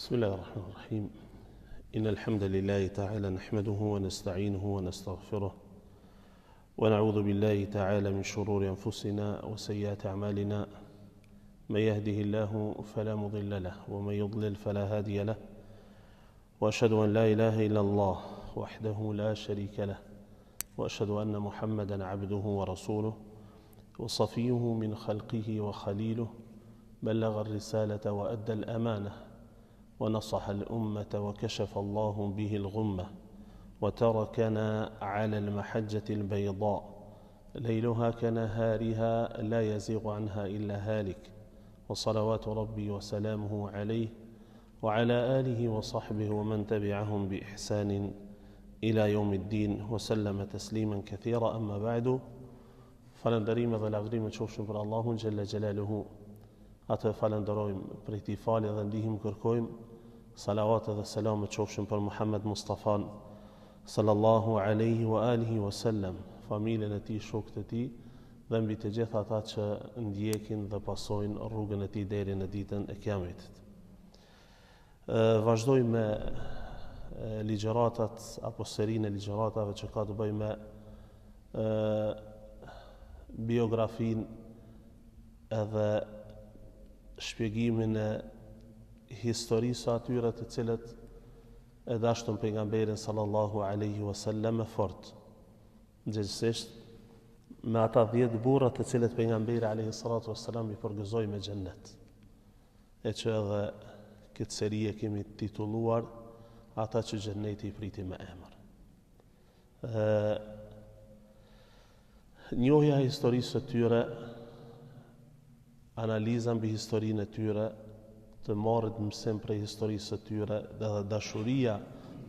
بسم الله الرحمن الرحيم إن الحمد لله تعالى نحمده ونستعينه ونستغفره ونعوذ بالله تعالى من شرور أنفسنا وسيئات أعمالنا من يهده الله فلا مضل له ومن يضلل فلا هادي له وأشهد أن لا إله إلا الله وحده لا شريك له وأشهد أن محمدا عبده ورسوله وصفيه من خلقه وخليله بلغ الرسالة وأدى الأمانة ونصح الأمة وكشف الله به الغمة وتركنا على المحجة البيضاء ليلها كنهارها لا يزيغ عنها إلا هالك وصلوات ربي وسلامه عليه وعلى آله وصحبه ومن تبعهم بإحسان إلى يوم الدين وسلم تسليما كثيرا أما بعد falëndërime dhe lavdrime qofshin për Allahun xhalla xhelaluhu. Atë falenderojmë për këtë falje dhe ndihmë kërkojmë. Salavat dhe selam qofshin për Muhammed Mustafa sallallahu alaihi wa alihi wasallam, familjen e tij, shokët e tij dhe mbi të gjithë ata që ndjekin dhe pasojnë rrugën e tij deri në ditën e Kiametit. Vazhdojmë me ligjëratat apo serinë e ligjëratave që ka të bëjë me biografin edhe shpjegimin e historisë atyre të cilët e dashtën pejgamberin sallallahu alaihi wasallam e fort. Gjithsesi me ata 10 burra të cilët pejgamberi alaihi salatu wasallam i përgëzoi me xhennet. E që edhe këtë seri e kemi titulluar ata që xhenneti i priti me emër. Njohja e historisë së tyre, analiza mbi historinë e tyre, të marrit mësim prej historisë së tyre dhe dashuria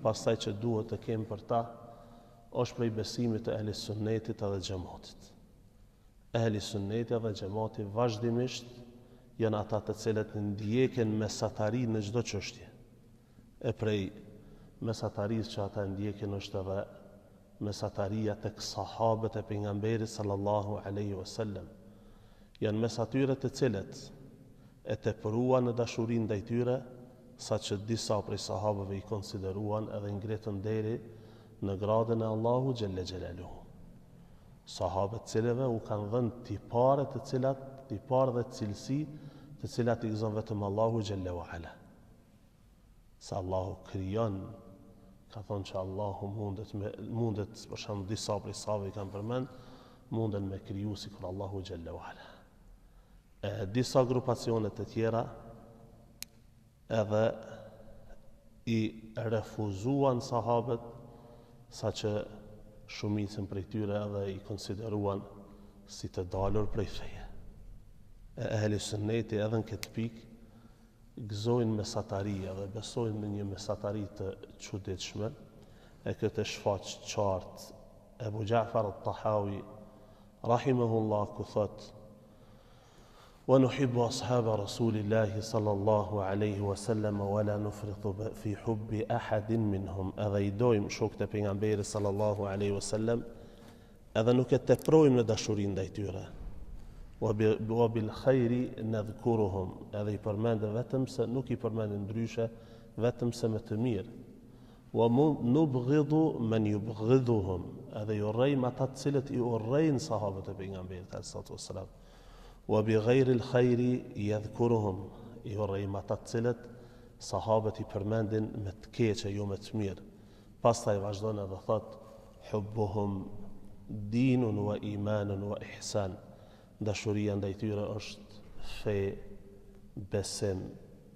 pastaj që duhet të kemi për ta, është prej besimit të ehli sunnetit edhe xhamatit. Ehli sunneti dhe xhamati vazhdimisht janë ata të cilët ndjekin mesatari në çdo çështje. E prej mesatarisë që ata ndjekin është edhe mesataria tek sahabët e pejgamberit sallallahu alaihi wasallam. Janë mes atyre të cilët e tepruan në dashurinë ndaj tyre, saqë disa prej sahabëve i konsideruan edhe ngritën deri në gradën e Allahu xhalla xhelaluhu. Sahabët cilëve u kanë dhënë tipare dhe cilësi të cilat i gëzon vetëm Allahu xhalla wa ala. Sa Allahu krijon, ka thonë që Allahu mundet për shembull disa prej sahabëve kanë përmend, munden me kriju sikur Allahu xhalla wa ala. Disa grupacione të tjera edhe i refuzuan sahabët, saqë shumicën prej tyre edhe i konsideruan si të dalur prej feje. Ehli sunneti edhe në këtë pikë gëzojnë mesataria dhe besojnë në një mesatari të çuditshme, e këtë shfaq qartë Ebu Ja'far al-Tahawi rahimahullah ku thot: "Wa nuhibbu ashaba Rasulillahi sallallahu alaihi wasallam wa la nufritu fi hubbi ahadin minhum." Edhe i dojmë shokët e pejgamberit sallallahu alaihi wasallam, edhe nuk e teprojmë në dashurinë ndaj tyre. Wa bil khairi nadhkuruhum, edhe i përmendë vetëm se nuk i përmendë ndryshe, vetëm se me të mirë. Wa nubghidu man yubghiduhum, edhe i urrejmë ata të cilët i urrejnë sahabët e pejgamberit sallallahu alaihi wasallam. Wa bi ghairi al khairi yadhkuruhum, i urrejmë ata të cilët sahabët i përmendin me të keqe, jo me të mirë. Pastaj vazhdon edhe thot: "Hubbuhum dinun wa imanun wa ihsan." Dashuria ndaj tyre është fe, besim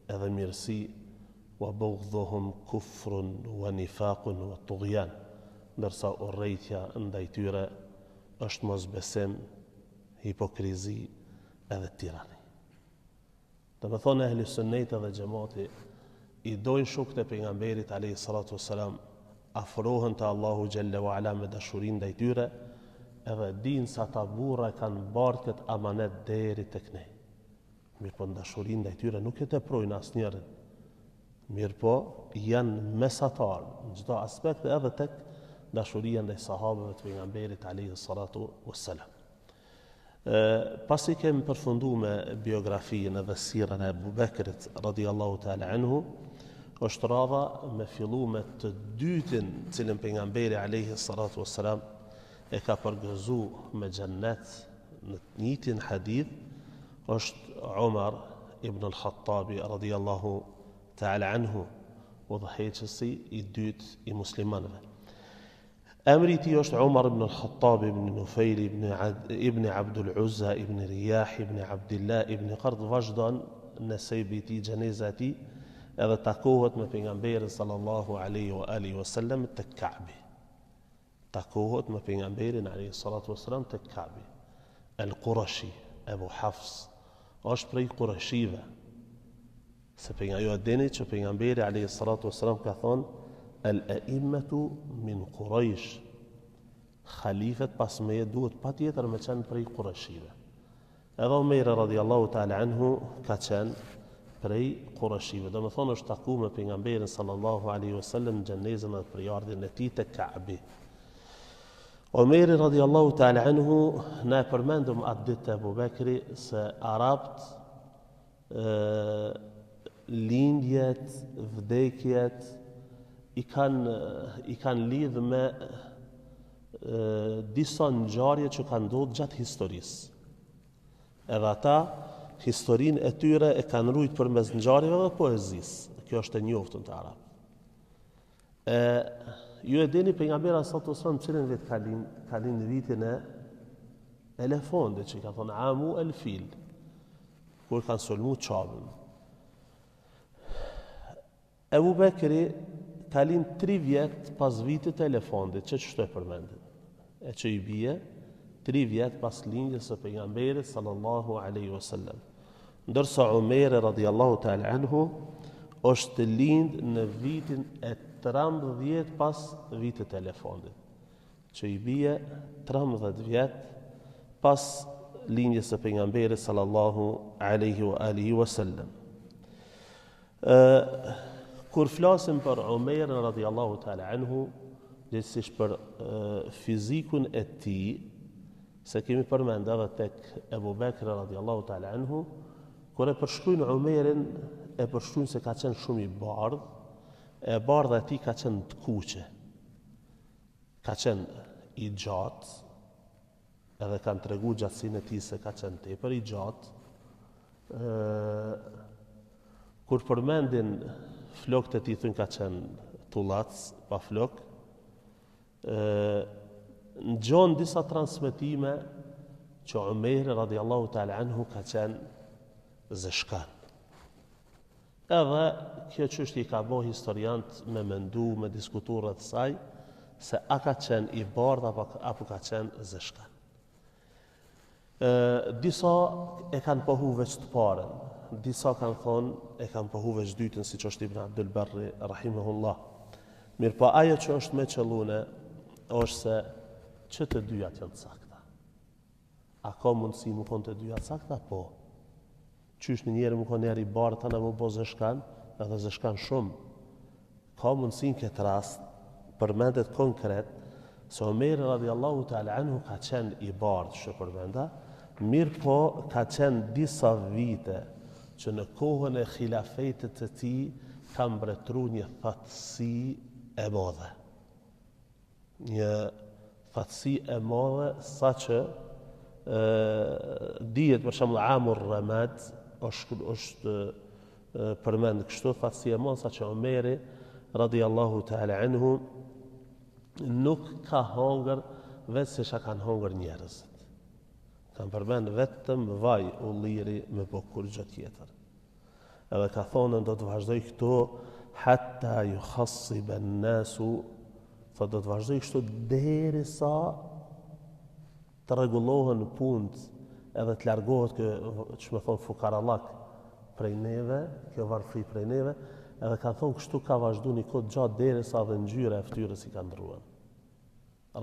edhe mirësi. Wa bughdhuhum kufrun wa nifaqun wa tughyan, ndërsa urrejtja ndaj tyre është mosbesim, hipokrizi edhe tirani. Do të thonë ehli sunneti dhe xhamati i dojnë shokët e pejgamberit alayhi salatu wassalam, afrohen te Allahu xhalla wa ala me dashurinë ndaj tyre, edhe dinë sa ta burra kanë bartë këtë amanet deri tek ne. Mirë po në dashurinë ndaj tyre nuk e teprojnë asnjërin. Mirë po janë mesatar në çdo aspekt, edhe tek dashuria ndaj sahabëve të pejgamberit alayhi salatu wassalam. Pasi kemi përfunduar me biografinë dhe sirën e Abu Bekrit radhiyallahu ta'ala anhu, është radha me fillu me të dytin cilën pejgamberi alayhi salatu wassalam e ka përgëzu me xhennet në të njëjtin hadith, është Umar ibn al-Khattabi radiyallahu ta'ala anhu, udhëheqësi i dytë i muslimanëve. Emri i tij është Umar ibn al-Khattabi ibn Nufayl ibn Abdul Uzza ibn Riyah ibn Abdullah ibn Qard, vazhdon në sebi i tij, xheneza e tij, edhe takohet me pejgamberin sallallahu alaihi wa alihi wasallam te Ka'bi. Takohet me pejgamberin alayhi salatu wasalam te Ka'bi. Al-Qurashi, Abu Hafs, është prej Qurashive. Se ju e dini që pejgamberi alayhi salatu wasalam ka thonë al-a'immatu min Quraysh. Khalifet pas meje duhet patjetër me qenë prej Qurashive. Edhe Omer radhiyallahu ta'ala anhu ka qenë prej Qurashive. Do të thonë është taku me pejgamberin sallallahu alaihi wasallam xhenezën dhe prejardhjen e tij te Ka'bi. Omeri radhiyallahu ta'ala anhu na përmendëm atë ditë të Abu Bekri se arabt lindjet, vdekjet i kanë lidh me disa ngjarje që kanë ndodhur gjatë historisë. Edhe ata historinë e tyre e kanë rujt përmes ngjarjeve dhe poezisë. Kjo është e njoftun te arabët. Ju e dini pejgamberi sallallahu alaihi wasallam cilën vit ka lind në vitin e elefondit, që ka thonë amu el fil, kur kanë sulmu Çabën. Ebu Bekri ka lind 3 vjet pas vitit të elefondit, që ç'është e përmendet. E që i bie 3 vjet pas lindjes së pejgamberit sallallahu alaihi wasallam. Ndërsa Umeri radhiyallahu ta'ala anhu është lind në vitin e 13 pas vitit të elefondit, që i bie 13 vjet pas lindjes së pejgamberit sallallahu alaihi wa alihi wasallam. Kur flasim për Umerin radhiyallahu ta'ala anhu, gjithsesi për fizikun e tij, se kemi përmendur edhe tek Abu Bekr radhiyallahu ta'ala anhu, kur e përshkruajnë Umerin, e përshkruajnë se ka qenë shumë i bardhë, e bardha e tij ka qenë të kuqe, ka qenë i gjatë, edhe kanë tregu gjatësinë e tij se ka qenë tepër i gjatë. Kur përmendin flokët e tij thonë ka qenë tullac, pa flok. Ngjon disa transmetime që Umeri radhiyallahu ta'ala anhu ka qenë zeshkan. Edhe kjo çështje i ka bëu historiant me mendu, me diskutuar rreth saj, se a ka qenë i bardh apo ka qenë zeshkan. Disa e kanë pohu veç të parën, disa kanë thonë e kanë pohu veç dytën, siç është Ibn Abdul Barri rahimahullah. Mirë, po ajo që është më qellune është se që të dyjat janë sakta. A ka mundësi më konë të dyjat sakta? Po. Qysh në njerë më konë njerë i bardh, ta në më bo zeshkan, edhe zeshkan shumë. Ka mundësi në këtë rast, përmendet konkret, se Omeri radhiyallahu ta'ala anhu ka qenë i bardh, që përmenda, mirë po ka qenë disa vite që në kohën e khilafetit të tij ka mbretëru një thatësi e madhe. Një thatësi e madhe, sa që dihet për shembull Amur Ramad është përmend kështu thatësi e madhe, sa që Omeri radhiyallahu ta'ala anhu nuk ka hongër vetë se çka kanë hongër njerëzit. Kanë përmend vetëm vaj ulliri me bokur gjë tjetër. Edhe ka thonë do të vazhdoj këtu hatta yukhassib an-nasu, do të vazhdoj kështu derisa të rregullohen punët edhe të largohet kjo ç'më thon fukarallak prej neve, kjo varfri prej neve, edhe ka thonë kështu ka vazhduar një kohë gjatë derisa dhe ngjyra e fytyrës i ka ndruar.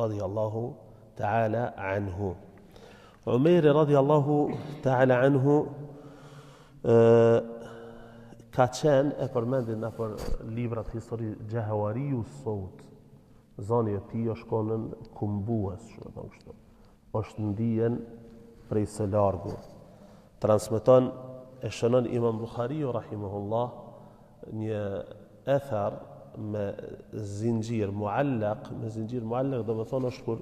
Radiyallahu ta'ala anhu. Umeri radhiyallahu ta'ala anhu ka qenë, e përmendin në për librat histori, Gjahawariu Sot, zoni e tij është konën kumbues, shumë thonë kështu. Është ndijen prej së largu. Transmeton e shënon Imam Buhariu rahimahullah një ethar me zinxhir muallaq, do të thonë është kur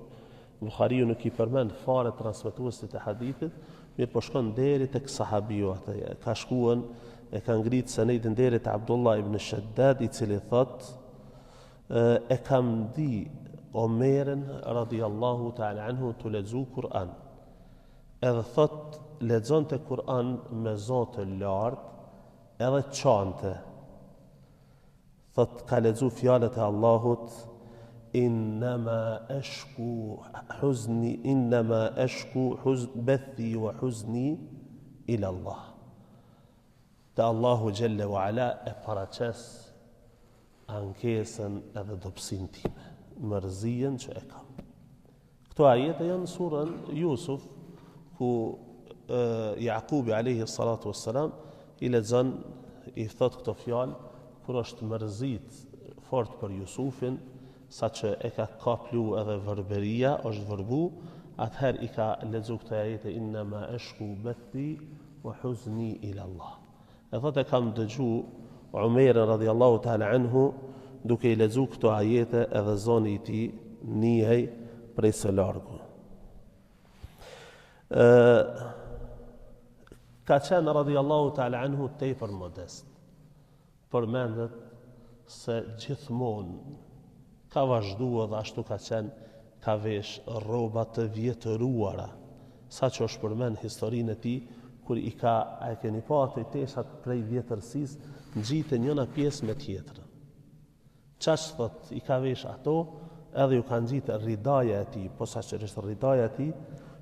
Buhariu nuk i përmend fare transmetuesit e hadithit, mirë po shkon deri tek sahabiu atë. Ka shkuën e ka ngrit senedin deri te Abdullah ibn Shaddad, i cili thot e kam di Omerin radiallahu ta'ala anhu të lexu Kur'an. Edhe thot lexonte Kur'an me zot të lartë edhe çante. Thot ka lexu fjalët e Allahut innama ashku bathi wa huzni ila Allah. Te Allahu Jelle wa Ala e paraqes ankesën edhe dobësinë time, mërzien që e kam. Këto ajete janë surën Jusuf, ku Jakubi alayhi salatu wassalam i lexon, i thot këto fjalë kur është mërzit fort për Jusufin, sa që e ka kaplu edhe vërberia, është vërbu, atëherë i ka lexu këto ajete innama ashku bathi wa huzni ila Allah. E thot e kam dëgju Umerin radiallahu ta'ala anhu duke i lexu këto ajete edhe zoni i tij nihej prej së largu. Ka qenë radiallahu ta'ala anhu tepër modest. Përmendet se gjithmonë ka vazhduar dhe ashtu ka qenë, ka vesh rroba të vjetëruara, sa që është përmend historinë e tij, kur i ka, a e keni pa ato teshat prej vjetërsisë, ngjiten njëna pjesë me tjetrën. Çash thot, i ka vesh ato, edhe ju ka ngjitë ridaja e tij, po sa që është ridaja e tij,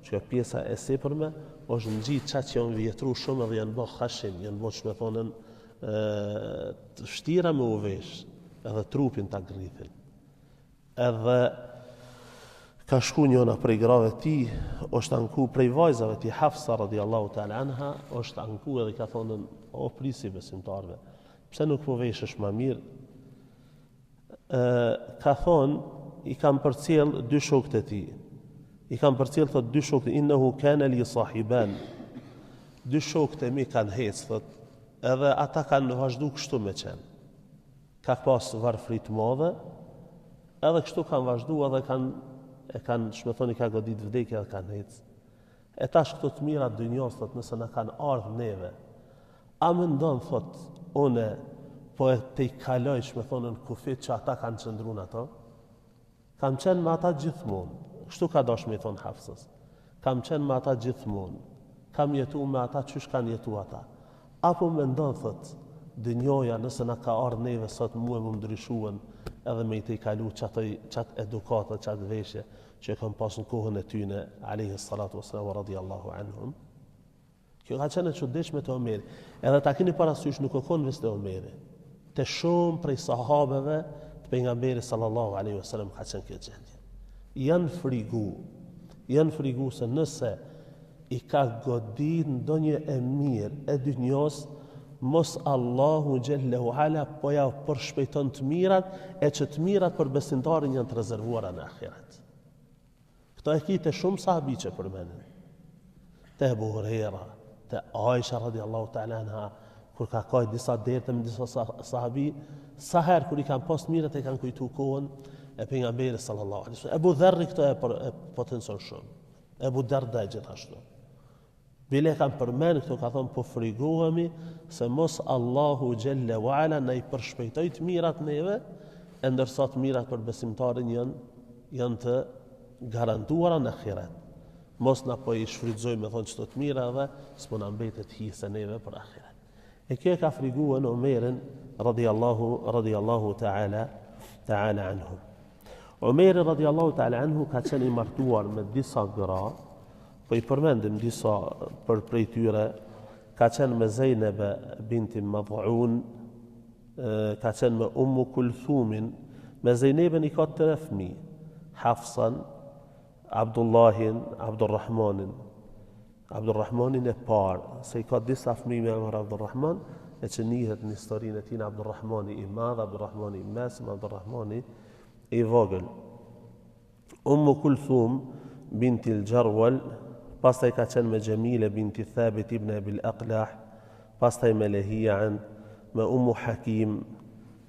që pjesa e sipërme, është ngjitë çka që janë vjetru shumë edhe janë bë khashim, janë bë me thonën të vështira me u vesh, edhe trupin ta grrithin. Edhe ka shku njëna prej grave ti, është anku prej vajzave ti, Hafsa radiallahu ta'ala anha, është anku edhe ka thonën, o prisi besimtarve, pse nuk po veshësh ma mirë? Ka thonë, i kam përcjell dy shokët e ti. I kam përcjell, thot, dy shokët, innehu kana li sahiban. Dy shokët e mi kanë hecë, thot, edhe ata kanë vazhdu kështu me qenë. Ka pas varfrit madhe, edhe kështu kanë vazhdu edhe kanë shmethoni ka godit vdekja dhe kanë hecë. E tash këto të mirat dynjos, thot, nëse na kanë ardhë neve, a më ndonë, thot, une, po e te i kaloj shmethonën kufit që ata kanë qëndrun ato, kam qenë me ata gjithmonë, kështu ka dosh me thonë Hafsës, kam qenë me ata gjithmonë, kam jetu me ata qysh kanë jetu ata, apo më ndonë, thot, dynjoja nëse na ka ardhë neve sot mu e më ndryshuan edhe me i te i kalu qatë edukatët, qatë veshje që e kam pas në kohën e tyne, alayhi salatu wassalam, radiallahu anhum. Kjo ka qenë e çuditshme të Omeri. Edhe ta keni parasysh nuk o konë vës të Omeri. Të shumë prej sahabeve të pejgamberit sallallahu alaihi wasallam ka qenë kjo gjendje. Janë frigu se nëse i ka godit ndonjë e mirë e dynjos, mos Allahu Gjellehu Ala po ja përshpejton të mirat, e që të mirat për besimtarin janë të rezervuara në ahiret. Këto e kite shumë sahabi që përmenin. Te Ebu Hurera, te Aisha radiallahu ta'ala anha, kur ka kaj disa derte me disa sahabi, sa herë kur i kanë pas mirat e kanë kujtu kohën e pejgamberit sallallahu alaihi wasallam. Ebu Dherri këto e potencon shumë. Ebu Darda gjithashtu. Bile kanë përmenë këto, ka thonë, po frigohemi se mos Allahu Gjelle wa Ala në i përshpejtoj të mirat neve, e ndërsa të mirat për besimtarin janë të garantuara në ahiret. Mos na po i shfrytëzoj me thonë qëto të mira dhe s'po na mbetet hise neve për ahiret. E kjo ka friguën Omerin radiallahu ta'ala anhu. Omerin radiallahu ta'ala anhu ka qenë i martuar me disa gra, po i përmendim disa për prej tyre, ka qenë me Zejnebe binti Mad'un, ka qenë me Ummu Kulthumin, me Zejneben i ka 3 fëmijë, Hafsan, Abdullahin, Abdurrahmanin e parë, se i ka disa fëmijë me emër Abdurrahman, e që njihet në historinë e tij Abdurrahmani i madh, Abdurrahmani i mesim, Abdurrahmani i vogël. Ummu Kulthum binti al-Jarwal, pastaj ka qenë me Gjemile binti Thabit ibn Abil Aqlah, pastaj me Lehian, me Ummu Hakim,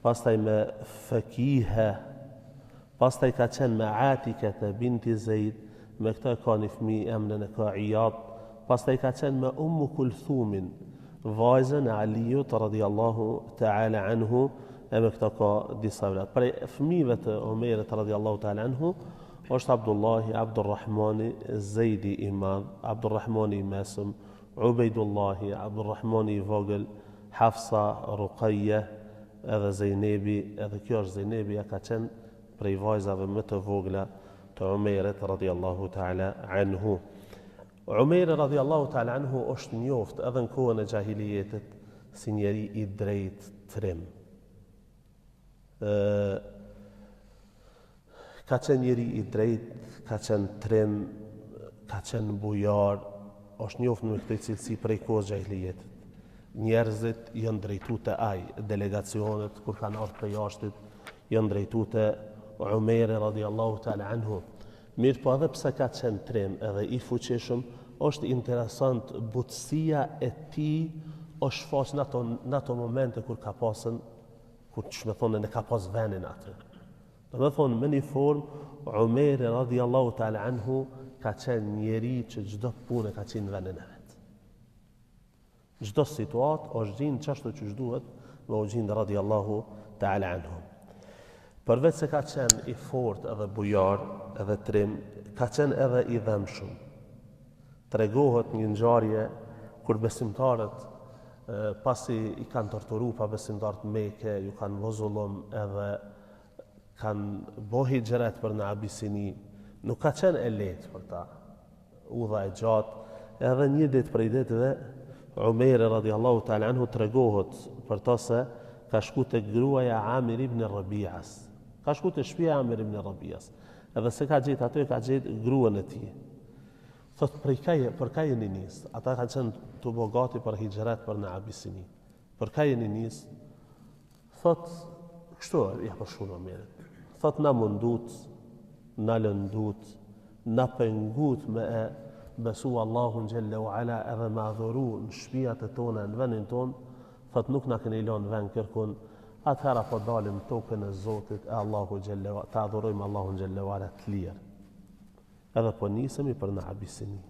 pastaj me Fakiha, pastaj ka qenë me Atika të binti Zeid, me këta ka një fëmijë emrin e ka Iyad, pastaj ka qenë me Ummu Kulthumin, vajzën e Aliut radhiyallahu ta'ala anhu, e me këta ka disa vlat. Prej fëmijëve të Omerit radhiyallahu ta'ala anhu është Abdullahi, Abdurrahmani, Zeidi i madh, Abdurrahmani i mesëm, Ubejdullahi, Abdurrahmani i vogël, Hafsa, Ruqayya, edhe Zejnebi, edhe kjo është Zejnebi, ka qenë prej vajzave më të vogla të Umerit radhiyallahu ta'ala anhu. Umeri radhiyallahu ta'ala anhu është njoft edhe në kohën e xahilijetit si njeri i drejt trim. Ka qenë njeri i drejt, ka qenë trim, ka qenë bujar, është njoft me këtë cilësi prej kohës xahilijetit. Njerëzit janë drejtu të aj, delegacionet, kur kanë ardhur prej jashtit, janë drejtu të Umeri radhiyallahu ta'ala anhu. Mirë po edhe pse ka qenë trim edhe i fuqishëm, është interesant butësia e tij është faq në ato momente kur ka pasën, kur që me thonë ne ka pas venin atë. Do me thonë me një formë, Umeri radhiyallahu ta'ala anhu ka qenë njeri që çdo punë ka qenë venin e vet. Çdo situatë është gjinë çashtu që duhet, me u gjinë radhiyallahu ta'ala anhu. Përveç se ka qenë i fortë edhe bujar, edhe trim, ka qenë edhe i dhëmshëm. Tregohet një ngjarje kur besimtarët pasi i kanë torturu pa besimtarët Mekë, ju kanë vë zullum edhe kanë bo hijret për në Abisini, nuk ka qenë e lehtë për ta. Udha e gjatë, edhe një ditë prej ditëve, Umeri radhiyallahu ta'ala anhu tregohet për ta se ka shku të gruaja Amir ibn Rabi'as. Ka shku të shtëpia Amir ibn Rabi'as. Edhe se ka gjetë aty, ka gjetë gruan e tij. Thot për ka jeni nis? Ata kanë qenë të bogati për hijret për në Abisini. Për ka jeni nis? Thot, kështu ja për shumë Omerit. Thot na mundut, na lëndut, na pengut me e besu Allahun xhelle u ala edhe me adhuru në shtëpiat e tona, në vendin ton, thot nuk na keni lënë vend kërkun, atëhera po dalim tokën e Zotit e Allahu xhelle u ala, ta adhurojmë Allahun xhelle u ala të lirë. Edhe po nisemi për në Abisini.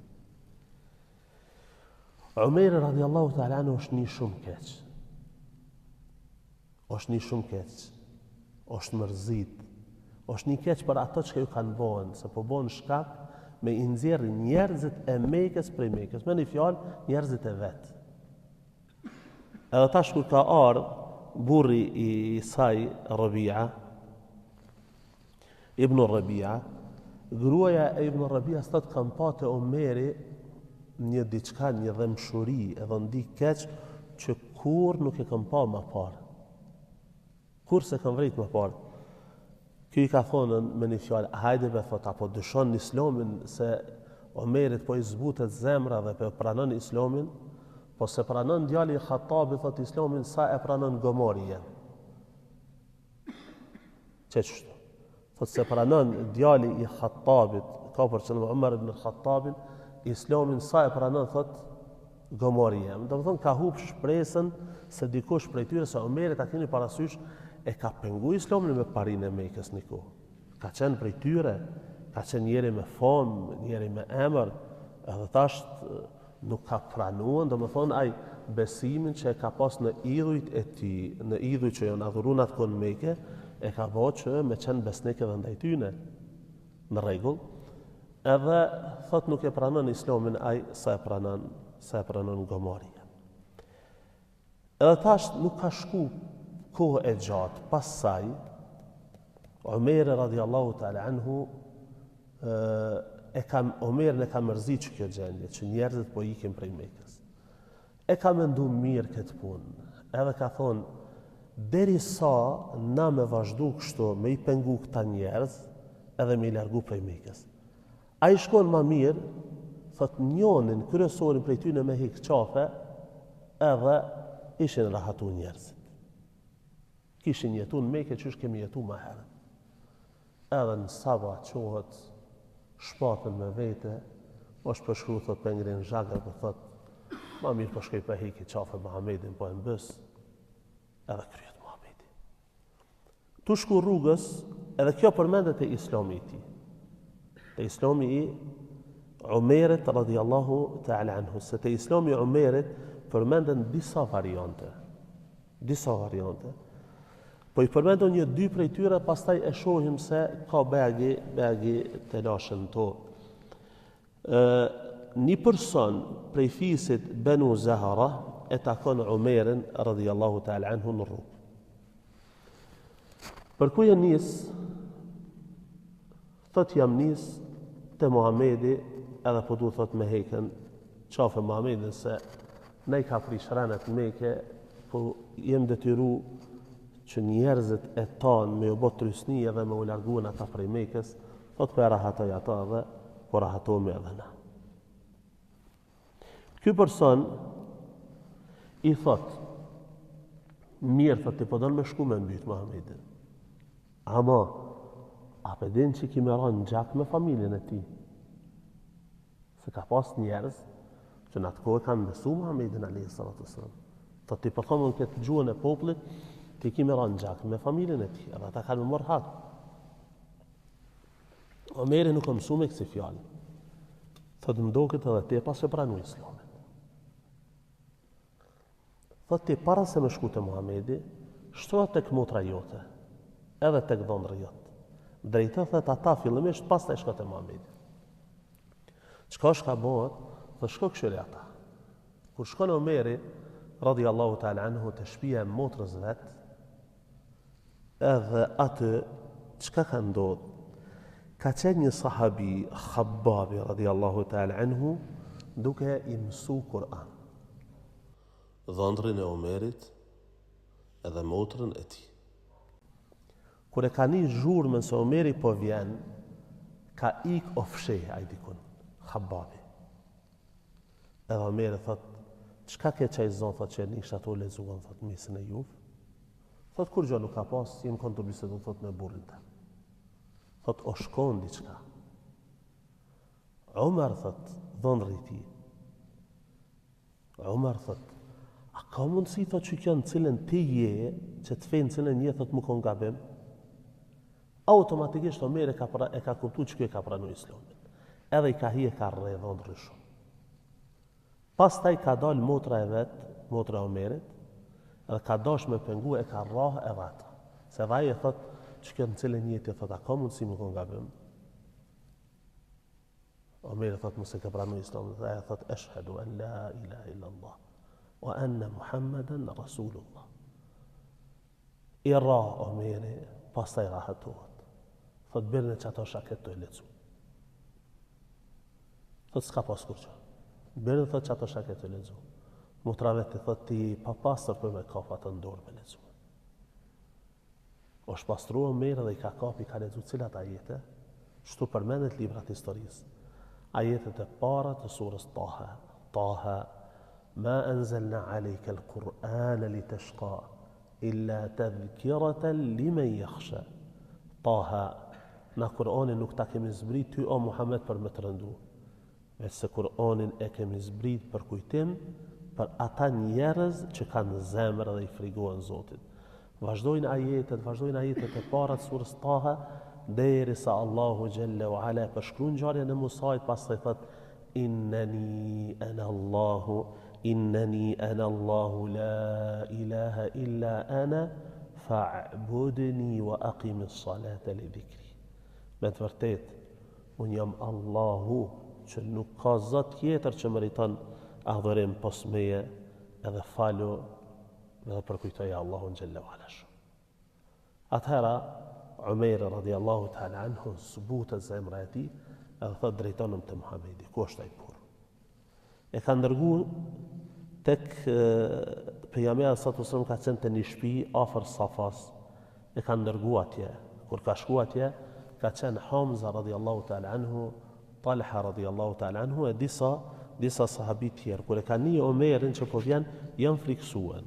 Umeri radhiyallahu ta'ala anhu është një shumë keq. Është një shumë keq. Është mërzit. Është një keq për ato që ju kanë bëhen, se po bëhen shkak me i nxjerrë njerëzit e Mekës prej Mekës. Me një fjalë, njerëzit e vet. Edhe tash kur ka ardhur burri i saj Rabi'a, Ibn Rabi'a, gruaja e Ibn Rabi'as thot kam pa te Omeri një diçka, një dhëmshuri, edhe ndi keq që kur nuk e kam pa më parë. Kur se kam vrit më parë. Ky i ka thonë me një fjalë, hajde be thot, apo dyshon në Islamin se Omerit po i zbutet zemra dhe po pranon Islamin, po se pranon djali i Khattabit thot Islamin sa e pranon Gomorija. Çështë. Thot se pranon djali i Khattabit, ka për qëllim Umar ibn Khattabin, Islamin sa e pranon thot Gomorija. Do të thonë ka hub shpresën se dikush prej tyre se Omerit ta keni parasysh e ka pengu Islamin me parinë e Mekës një kohë. Ka qenë prej tyre, ka qenë njeri me famë, njeri me emër, edhe tash nuk ka pranuar, do të thonë ai besimin që e ka pas në idhujt e tij, në idhujt që janë adhuruar atë në Mekë, e ka bëu që me qenë besnik edhe ndaj tyne. Në rregull. Edhe thot nuk e pranon Islamin ai sa e pranon Gomorija. Edhe tash nuk ka shku kohë e gjatë pas saj, Umeri radhiyallahu ta'ala anhu Omerin e ka mërzit kjo gjendje, që njerëzit po ikin prej Mekës. E ka mendu mirë këtë punë, edhe ka thonë, deri sa na me vazhdu kështu, me i pengu këta njerëz, edhe me i largu prej Mekës. A i shkon ma mirë, thot njonin, kryesorin prej tyne me hik qafe, edhe ishin rahatu njerëzit. Kishin jetu në Mekë që kemi jetu ma herë. Edhe në Saba qohet shpatën me vete, është përshkru, thot Pengrin Zhagër, për thot, ma mirë përshkej për hiki qafe Muhammedin, po e në bës, edhe kryet Muhammedi. Tu shku rrugës, edhe kjo përmendet e Islami i tij. Te Islami i Umerit radhiyallahu ta'ala anhu. Se te Islami i Umerit përmenden disa variante. Po i përmendon një dy prej tyre, pastaj e shohim se ka begi të lashën to. Një person prej fisit Banu Zahra e takon Umerin radhiyallahu ta'ala anhu në rrugë. Për ku e nis? Thot jam nis te Muhamedi, edhe po du thot me heken qafe Muhamedin se ne ka prish ranet Mekë, po jem detyru që njerëzit e tanë me u bot trysni edhe me u larguan ata prej Mekës, thot po e rahatoj ata dhe po rahatohemi edhe na. Ky person i thot, mirë, thot, ti po don me shku me mbyt Muhamedin. Ama, a pe din që ki me ranë në gjak me familjen e ti? Se ka pas njerëz që në atë kohë kanë besu Muhamedin a.s. Thot, ti po thomën këtë gjuhën e poplit, ti ki me ranë në gjak me familjen e ti, edhe ata kanë më mërë hak. Omeri nuk o mësu me kësi fjallë. Thot, mdo këtë edhe ti e pas e pranu Islamin. Thot, ti para se me shku të Muhamedi, shtohet tek motra jote, edhe tek dhondrë jote. Drejtë thot ata fillimisht, pas të e shko të Muhamedi. Qka shka bëhet, dhe shko këshyri ata. Kur shkon Omeri, radhiyallahu ta'ala anhu, të shpia e motrës vet, edhe atë, qka ka ndodhë? Ka qenë një sahabi, Khabbabi, radhiyallahu ta'ala anhu, duke i mësu Kur'an. Dhondrin e Omerit, edhe motrën e tij. Kur e ka një zhurmën se Omeri po vjen, ka ik ofsheh ai dikun, Khabbabi. Edhe Omeri thot, çka ke çaj zon, thot që nish ato lezuan, thot misën e juve. Thot kur gjë nuk ka pas, jem kon të bisedu, thot me burrin tëm. Thot o shkon diçka. Umar thot, dhondri i tij. Umar thot, a ka mundësi thot që kjo në cilën ti je, që të fejnë cilën je, thot më kon gabim? Automatikisht Omeri e ka kuptu që kjo e ka pranu Islamin. Edhe i ka hi e ka rre dhondri shumë. Pastaj ka dal motra e vet, motra e Omerit, edhe ka dash me pengu e ka rrah edhe ata. Se vaj e thot, që kjo në cilën jeti, thot, a ka mundësi më kon gabim? Omeri thot, mëse ka pranu Islamin, dhe e thot, eshhedu an la ilaha illallah, wa anna Muhammeden Rasulullah. I ra Omeri, pastaj rahatohet. Thot, birën e që ato shaket të e lecu. Thot, s'ka pas kur që. Birën thot që ato shaket të e lecu. Motra vetë thot, ti pa pasër për me kafa të ndorë me lecu. O shpastru Omeri dhe i ka kapi, ka lecu cilat ajete, shtu përmendet librat historisë. Ajetet e para të surës Taha. Taha, ma anzalna alejke l'Qur'an li të shka, illa të dhkiratan limen yakhsha. Taha, na Kur'anin nuk ta kemi zbrit ty o Muhammed për me të rëndu. Veç se Kur'anin e kemi zbrit për kujtim për ata njerëz që kanë zemër dhe i frigojnë Zotit. Vazhdojnë ajetet e para të surës Taha, derisa Allahu Jalla wa Ala përshkruan ngjarjen e Musait, pastaj thot innani ana Allahu la ilaha illa ana fa'budni wa aqimis salata li dhikri. Me të vërtet, unë jam Allahu që nuk ka zot tjetër që meriton adhurim pos meje, edhe falu dhe përkujtoja Allahun Jalla wa Ala. Atëhera Umeri radhiyallahu ta'ala anhu zbutet zemra e tij edhe thot drejtonëm te Muhamedi, ku është ai burr? E ka ndërgu tek pejgamberi sallallahu alaihi wasallam ka qenë te një shtëpi afër Safas. E ka ndërgu atje. Kur ka shku atje, ka qenë Hamza radhiyallahu ta'ala anhu, Talha radhiyallahu ta'ala anhu e disa sahabi tjerë. Kur e ka një Omerin që po vjen, janë friksuar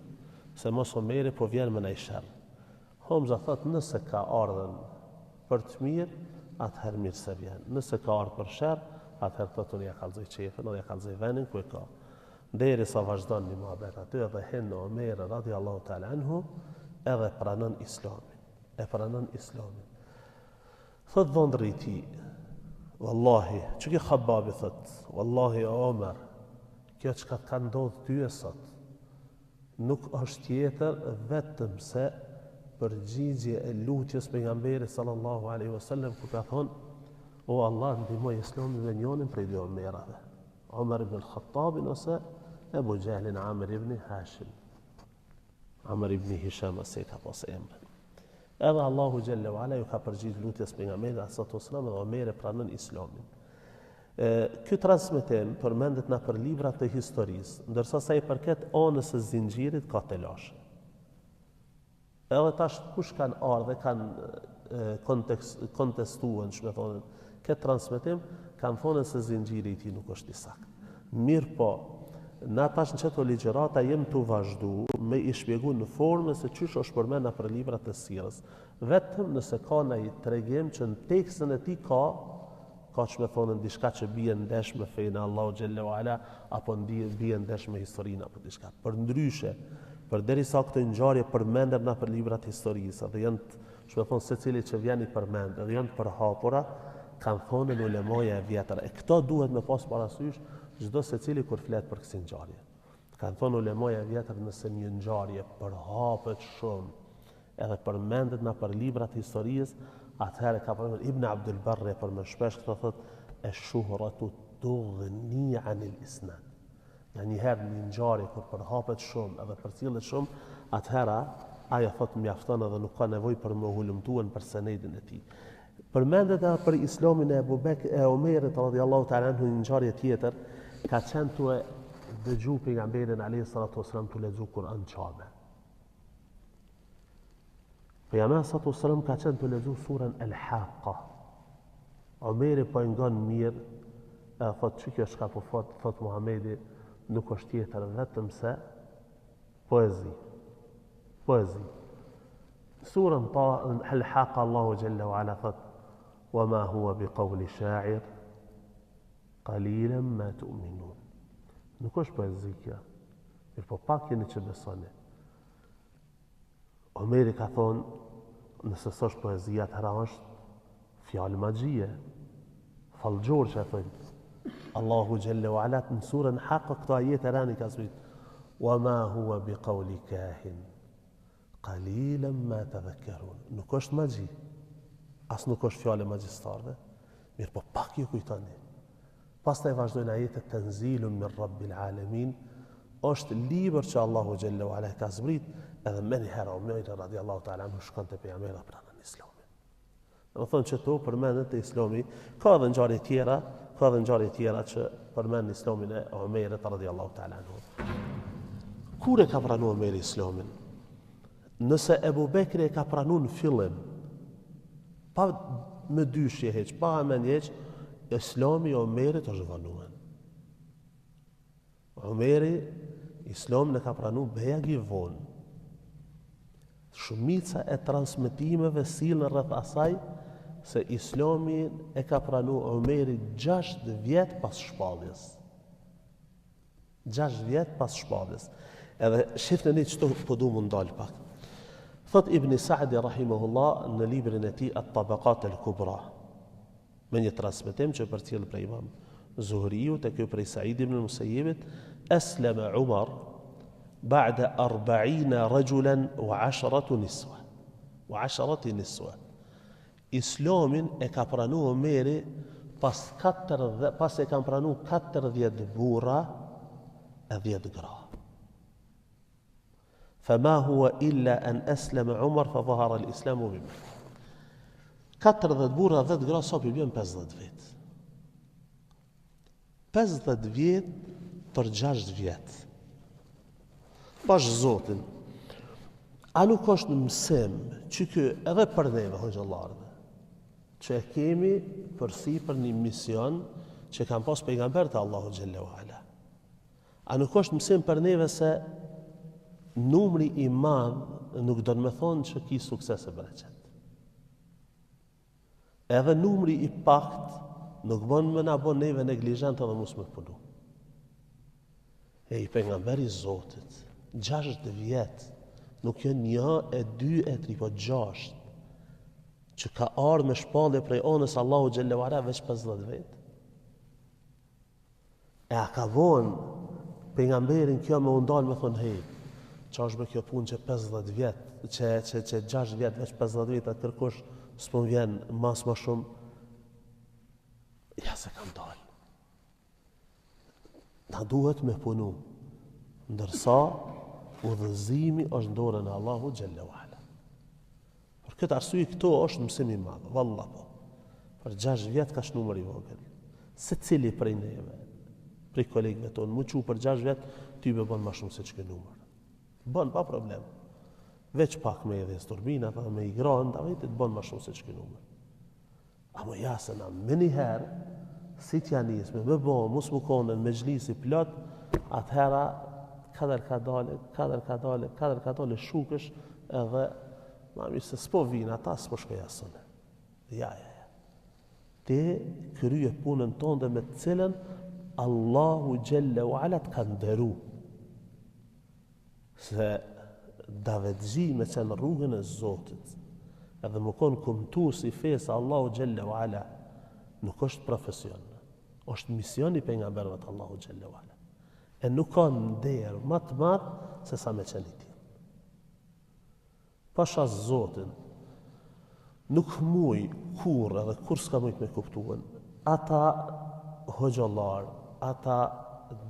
se mos Omeri po vjen me najshar. Hamza thot, nëse ka ardhen për të mirë, atëherë mirë se vjen. Nëse ka ardhë për shërë, atëherë thot, unë ja kalzoj qefën, edhe ja kalzoj venin ku e ka. Deri sa vazhdon një muhabet aty, edhe hinë Omeri radhiyallahu ta'ala anhu, edhe pranon Islamin. e pranon Islamin. Thot vëndri ti, wallahi, që kjo Khababi thot, wallahi o Omer, kjo që ka ndodhë ty e sot, nuk është tjetër vetëm se përgjigje e lutjes pejgamberit sallallahu alaihi wasallam ku ka thonë o Allah ndihmoj Islamin dhe njonin prej dy Omerave, Omer ibn al-Khattabin ose Ebu Gjahlin Amr ibn Hashim, Amr ibn Hisham se ka pas emrin. Edhe Allahu Jelle wa Ala ju ka përgjigj lutjes pejgamberit sallallahu alaihi wasallam dhe Omer e pranon Islamin. Ky transmetim përmendet na për libra të historisë, ndërsa sa i përket anës së zinxhirit ka telashe. Edhe tash kush kanë ardhe, kanë kontestuar, ç'më thonë, këtë transmetim kanë thonë se zinxhiri i tij nuk është i saktë. Mirë po, na tash në çeto ligjërata jem të vazhdu me i shpjegu në formë se çysh është përmenda për librat e sirrës, vetëm nëse ka ndonjë tregim që në tekstin e tij ka që me thonë diçka që bie ndesh me fejnë Allahu Gjelle wa Ala, apo bie ndesh me historinë apo diçka. Për ndryshe, për derisa këtë ngjarje përmenden na për librat historisë, dhe janë, që me thonë, secili që vjen i përmend, dhe janë përhapura, kanë thonë në ulemoja e vjetër. E këto duhet me pas parasysh çdo secili kur flet për këtë ngjarje. Kanë thonë ulemoja e vjetër nëse një ngjarje përhapet shumë, edhe përmendet na për librat historisë, atëherë ka përmendur Ibn Abdul Barri për më shpesh këto thot e shuhratu tughni anil isnad. Ja njëherë një ngjarje kur përhapet shumë edhe përcjellet shumë, atëherë ajo thot mjafton edhe nuk ka nevojë për më hulumtuar për senedin e tij. Përmendet edhe për Islamin e Omerit radhiyallahu ta'ala anhu një ngjarje tjetër, ka qenë tu e dëgju pejgamberin alayhi salatu wasallam tu lexu Kur'an çabe. Pejgamberi sallallahu alaihi wasallam ka qenë të lexu surën El-Haqqa. Omeri po e ngon mirë, thot që kjo shka po thot Muhamedi nuk është tjetër vetëm se poezi. Poezi. Surën El-Haqqa Allahu Jalla wa Ala thot وَمَا هُوَ بِقَوْلِ شَاعِرٍ قَلِيلًا مَا تُؤْمِنُونَ. Nuk është poezi kjo, mirë po pak jeni që besoni. Omeri ka thonë, nëse s'është poezia atëra është fjalë magjie, fallxor që thonë. Allahu Jalla wa Ala në surën Haqqa këto ajete rani ka zbrit. وَمَا هُوَ بِقَوْلِ كَاهِنٍ قَلِيلًا مَا تَذَكَّرُونَ. Nuk është magji, as nuk është fjalë magjistarëve, mirë po pak ju kujtoni. Pastaj vazhdojnë ajetet tanzilun min Rabbil Alamin, është libër që Allahu Jalla wa Ala ka zbrit, edhe me njëherë Omeri radiallahu ta'ala anhu shkon të pejgamberi dhe pranon Islamin. Dhe më thonë që to përmendet e Islami, ka edhe ngjarje tjera që përmend Islamin e Omerit radiallahu ta'ala anhu. Kur e ka pranuar Omeri Islamin? Nëse Ebu Bekri e ka pranuar në fillim, pa me dyshje heq, pa me njëq, Islami i Omerit është vanuar. Omeri Islamin e ka pranuar bejagi vonë. Shumica e transmetimeve sillen rreth asaj se Islamin e ka pranuar Omeri 6 vjet pas shpalljes. 6 vjet pas shpalljes. Edhe shifni çto po du më ndal pak. Thot Ibn Sa'di rahimahullah në librin e tij At-Tabaqat al-Kubra, me një transmetim që përcjell prej Imam Zuhriu te ky prej Sa'id ibn al-Musayyib, aslama Umar بعد 40 رجلا و10 نسوة. Islamin e ka pranuar Omeri pas e kanë pranuar 40 burra e 10 gra. فما هو إلا أن أسلم عمر فظهر الإسلام بمكة. 40 burra 10 gra sa pi bën 50 vjet. 50 vjet për 6 vjet. Pash Zotin, a nuk është në mësim që kë edhe për neve, hoxhallarëve, që e kemi përsi për një mision që kanë pas pejgamberët e Allahu Jalla wa Ala. A nuk është mësim për neve se numri i madh nuk do të më thonë që ki sukses e bereqet. Edhe numri i pakt nuk bën më na bën neve neglizhent edhe mos më punu. E i pejgamberi Zotit 6 vjet, nuk janë 1, 2, 3, po 6. që ka ardhur me shpallje prej onës Allahu xhallahu ala veç 50 vjet. E a ka vonë pejgamberin kjo me u ndal me thonë hej, qa është me kjo punë që 50 vjet, që 6 vjet veç 50 vjet atë kërkosh s'po vjen ma shumë. Ja se kam dalë. Na duhet me punu, ndërsa udhëzimi është në dorën e Allahu xhallahu ala. Për këtë arsye këto është mësim i madh, valla po. Për 6 vjet ka numër i vogël. Secili prej neve, prej kolegëve tonë, mu që për 6 vjet ty be bën më shumë se çka numër. Bën pa problem. Veç pak me edhe turbinat dhe me igran, ta vetë të bën më shumë se çka numër. Amo ja se na më njëherë si t'ja nisme, me bo, mus më konën me xhlisi plot, atëhera kadër ka dale shukësh edhe ma mirë se s'po vinë ata, s'po shkoj asone. Ja. Te kryje punën tonë dhe me të cilën Allahu xhallahu ala të ka nderu. Se davetëgji me qenë rrugën e Zotit, edhe më konë kumtu si fesa Allahu xhallahu ala, nuk është profesion, është misioni pejgamberëve të Allahu xhallahu ala. E nuk ka nder më të madh se sa me qenë i tillë. Pasha Zotin, nuk muj kur edhe kur s'ka mujt me kuptuan, ata hoxhallar, ata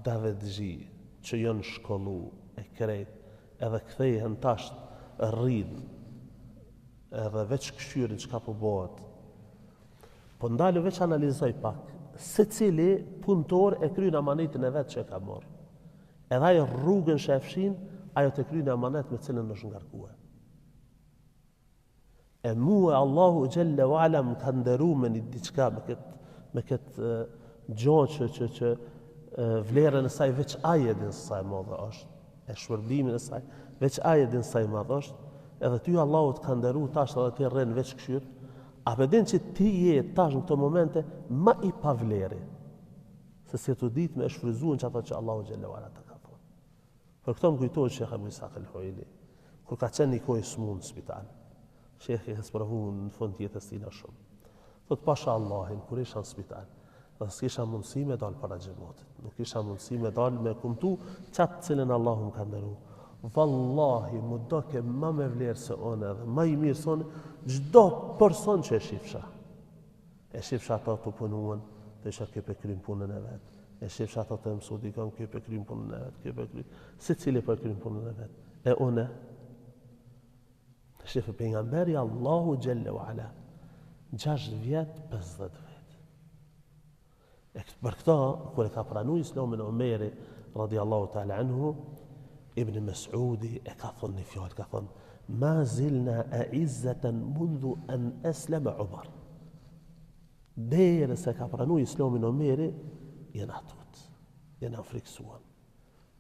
davetëgji që janë shkollu e krejt, edhe kthehen tash rrin, edhe veç këshyrin çka po bëhet. Po ndalë veç analizoj pak, se cili punëtor e kryen amanetin e vetë që e ka morë. Edhe ajo rrugën që e fshin, ajo të kryen amanet me cilën është ngarkuar. E mua Allahu xhallahu ala më ka nderu me një diçka, me këtë gjohë që vlerën e saj veç aje din se sa e madhe është, e shpërblimin e saj, veç aje din se sa e madhe është, edhe ty Allahu të ka nderu tash edhe ti rren veç këshyr, a përdin që ti je tash në këto momente ma i pavleri, se si të ditë me e shfryzuan që ato që Allahu xhallahu ala të ka thonë. Për këto më kujtojë Shekhe Abu Ishaq el-Huwaini, kur ka qenë një kohë smunë në spital. Shekhe e spravu në fund të jetës tina shumë. Thot pasha Allahin, kur isha në spital, dhe s'kisha mundësi me dalë para xhamatit, nuk isha mundësi me dalë me kumtu qatë cilën Allahu më ka nderu. Wallahi, mu do ke ma me vlerë se one dhe ma i mirë se one, gjdo person që e shifsha. E shifsha ata të punuan, të isha ke për krym punën e vetë. E shifsha ata të mësu dikon, ke për krym punën e vetë, ke për krym. Si cili për krym punën e vetë. E one, shifë pejgamberi Allahu xhallahu ala, 6 vjet, 50 vjet. E për këta, kur e ka pranu Islamin Omeri, radiallahu ta'ala anhu, Ibn Mas'udi e ka thonë një fjallë, ka thonë, ma zilna e izzeten mundhu an esleme Umar. Dere se ka pranu Islamin Omeri, jena atut, jena friksuan.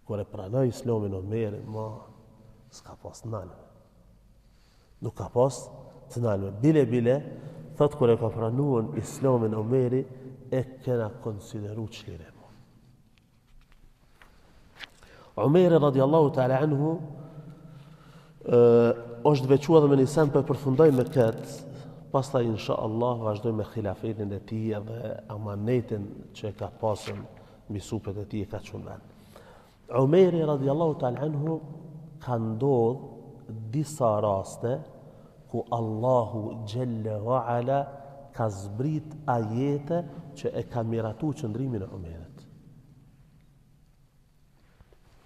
Kër e pranoj Islamin Omeri, ma s'ka pas nalme. Nuk ka pas të nalme. Bile, thot kër e ka pranuan Islamin Omeri, e kena konsideru qlire. Umeri radiallahu ta'ala anhu është veçua dhe me një sen për përfundoj me këtë, pastaj insha Allah vazhdoj me khilafetin e tij dhe amanetin që ka pasën mbi supet e tij e ka çunden. Umeri radiallahu ta'ala anhu ka ndodh disa raste ku Allahu xhalla wa ala ka zbrit ajete që e ka miratu qëndrimin e Umerit.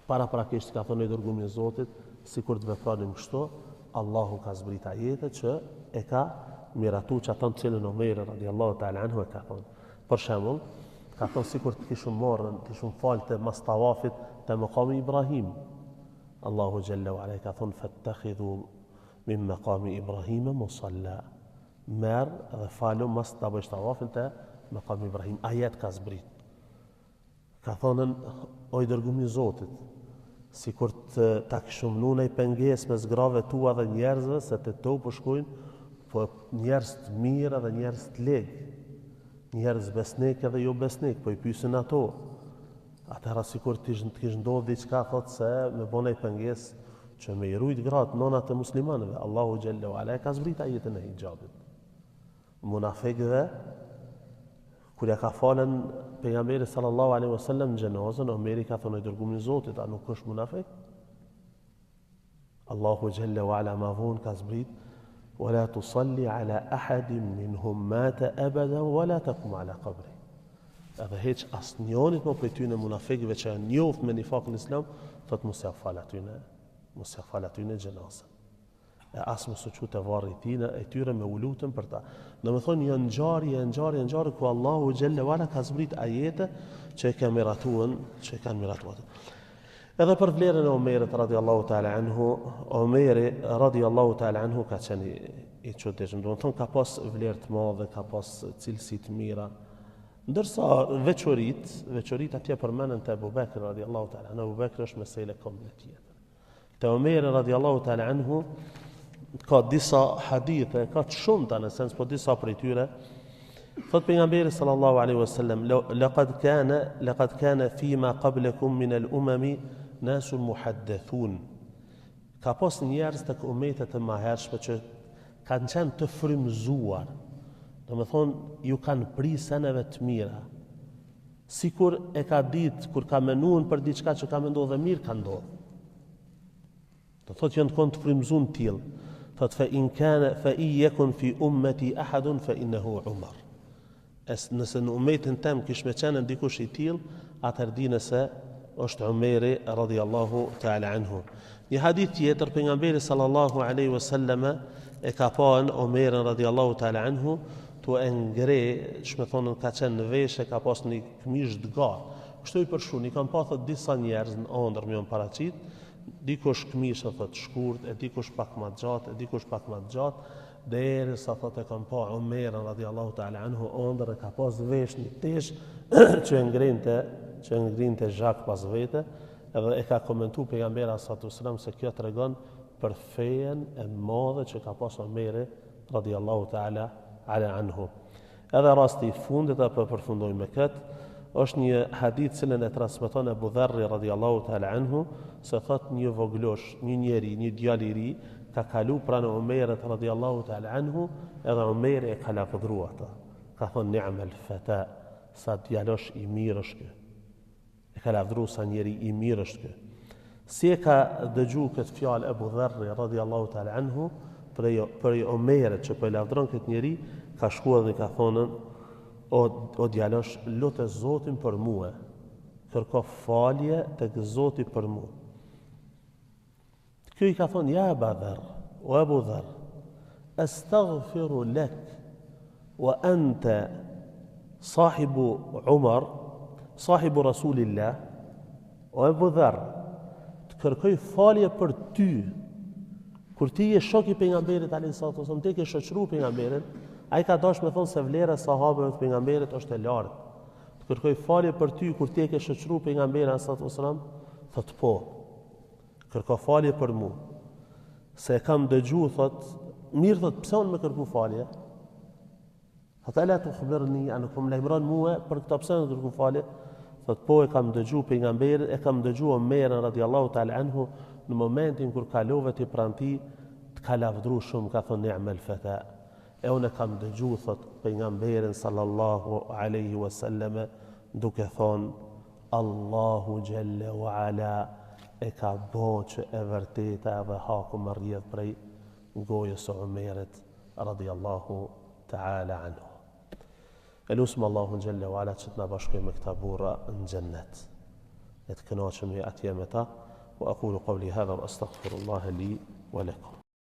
Paraprakisht ka thonë i dërgumi i Zotit, si kur të vepranim kështu, Allahu ka zbrit ajete që e ka miratu që atë në cilën Omeri radiallahu ta'ala anhu e ka thonë. Për shembull, ka thonë si kur të kishëm morën, të kishëm falë të mas tawafit të mëkami Ibrahim. Allahu xhallahu ala ka thonë, fattakhidhu min mëkami Ibrahim musalla. Merë dhe falu mas të bëjsh tawafin të mëkami Ibrahim. Ajet ka zbrit. Ka thonën, o i dërgumi i Zotit, si kur të ta kishëm nu në i penges me zgrave tua dhe njerëzve, se të to po shkojnë, po njerëz të mirë dhe njerëz të legë, njerëz besnik edhe jo besnik, po i pysin ato. Atëra si kur të kishë ndodhë diqka, thotë se me bona i penges që me i rujt gratë nonat e muslimanëve. Allahu xhallahu ala ka zbrit ajetën e hijabit. munafikëve, kur ja ka falën pejgamberi sallallahu alaihi wasallam në xhenozën, Omeri ka thonë dërgumin e Zotit, a nuk është munafik? Allahu xhalla wa ala ma vonë ka zbrit: "Wala tusalli ala ahadin minhum mata abada wala taqum ala qabri." Edhe heq asnjënit më prej tyre munafikëve që janë njoft me nifakun islam, thot mos ja fal atyne xhenozën. E as mos u çut e varri tina e tyre me u lutën për ta. Domethënë janë ngjarje ku Allahu xhalla wala ka zbrit ajete që kanë miratuar. Edhe për vlerën e Omerit radiallahu ta'ala anhu, Omeri radiallahu ta'ala anhu ka qenë i çuditshëm. Domethënë ka pas vlerë të madhe, ka pas cilësi të mira. Ndërsa veçoritë atje përmenden te Abu Bekri radiallahu ta'ala anhu. Abu Bekri është mesele komplet tjetër. Te Omeri radiallahu ta'ala anhu ka disa hadithe, ka të shumta në sens, po disa prej tyre. Thot pejgamberi sallallahu alaihi wasallam: "Laqad kana fima qablakum min al-umami nasun muhaddathun." Ka pas njerëz tek umetet e mëhershme që kanë qenë të frymëzuar. Domethënë ju kanë pris seneve të mira. Sikur e ka ditë kur ka menuar për diçka që ka menduar dhe mirë ka ndodhur. Do thotë janë të konë të frymëzuar tillë. Thot fa in yakun fi ummati ahadun fa innahu Umar. Nëse në umetin tem kish me qenë dikush i tillë, atëherë dini se është Umeri radiallahu ta'ala anhu. Një hadith tjetër pejgamberi sallallahu alaihi wasallam e ka paën Omerin radiallahu ta'ala anhu tu e ngre, shme thonë ka qenë në veshë, ka pas një këmish dgar. Kështu i përshun, i kam pa thot disa njerëz në ëndër më paraqit, dikush këmisha thot shkurt, e dikush pak më gjatë, derisa thot e kam pa Omerin radiallahu ta'ala anhu ëndër e ka pas vesh një tesh që e ngrinte zhak pas vete, edhe e ka komentu pejgamberi sallallahu alaihi wasallam se kjo tregon për fejen e madhe që ka pas Omeri radiallahu ta'ala anhu. Edhe rasti i fundit apo përfundoj me këtë, është një hadith cilën e transmeton Abu Dharri radiallahu ta'ala anhu, se thot një voglosh, një njeri, një djalë i ri, ka kalu pranë Omerit radiallahu ta'ala anhu, edhe Omeri e ka lavdëruar atë. Ka thonë ni'mal fata, sa djalosh i mirë është ky. E ka lavdëruar sa njeri i mirë është ky. Si e ka dëgju këtë fjalë Abu Dharri radiallahu ta'ala anhu për Omerit që po e lavdëron këtë njeri, ka shkuar dhe ka thonën: o djalosh, lutë Zotin për mua, kërko falje tek Zoti për mua. Ky i ka thonë: ja Abu Dharr, astaghfiru lak wa anta sahibu Umar, sahibu Rasulillah. O Abu Dharr, të kërkoj falje për ty, kur ti je shok i pejgamberit alayhis salatu wasallam, ti ke shoqëruar pejgamberin. Ai ka dash me thonë se vlera e sahabëve të pejgamberit është e lartë. Të kërkoj falje për ty kur ti e ke shoqëruar pejgamberin alayhis salatu wasallam, thot po. Kërko falje për mua. Se e kam dëgju, thot, mirë, thot, pse unë me kërku falje? Thot, ala të khbirni, a nuk më lajmëron mua për këta pse në kërku falje? Thot, po, e kam dëgju pejgamberin, e kam dëgju Omerin radiallahu ta'ala anhu në momentin kur kalove ti pranë ti, të ka lavdru shumë, ka thonë ni'mal fata. E unë e kam dëgju, thot, pejgamberin sallallahu alaihi wasallam, duke thonë: Allahu xhalla wa ala e ka bo që e vërteta edhe haku më rrjedh prej gojës së Omerit radiallahu ta'ala anhu. E lusëm Allahu xhalla wa ala që të na bashkoj me këta burra në xhennet. E të kënaqemi atje me ta. Wa aqulu qawli hadha wa astaghfirullaha li wa lakum.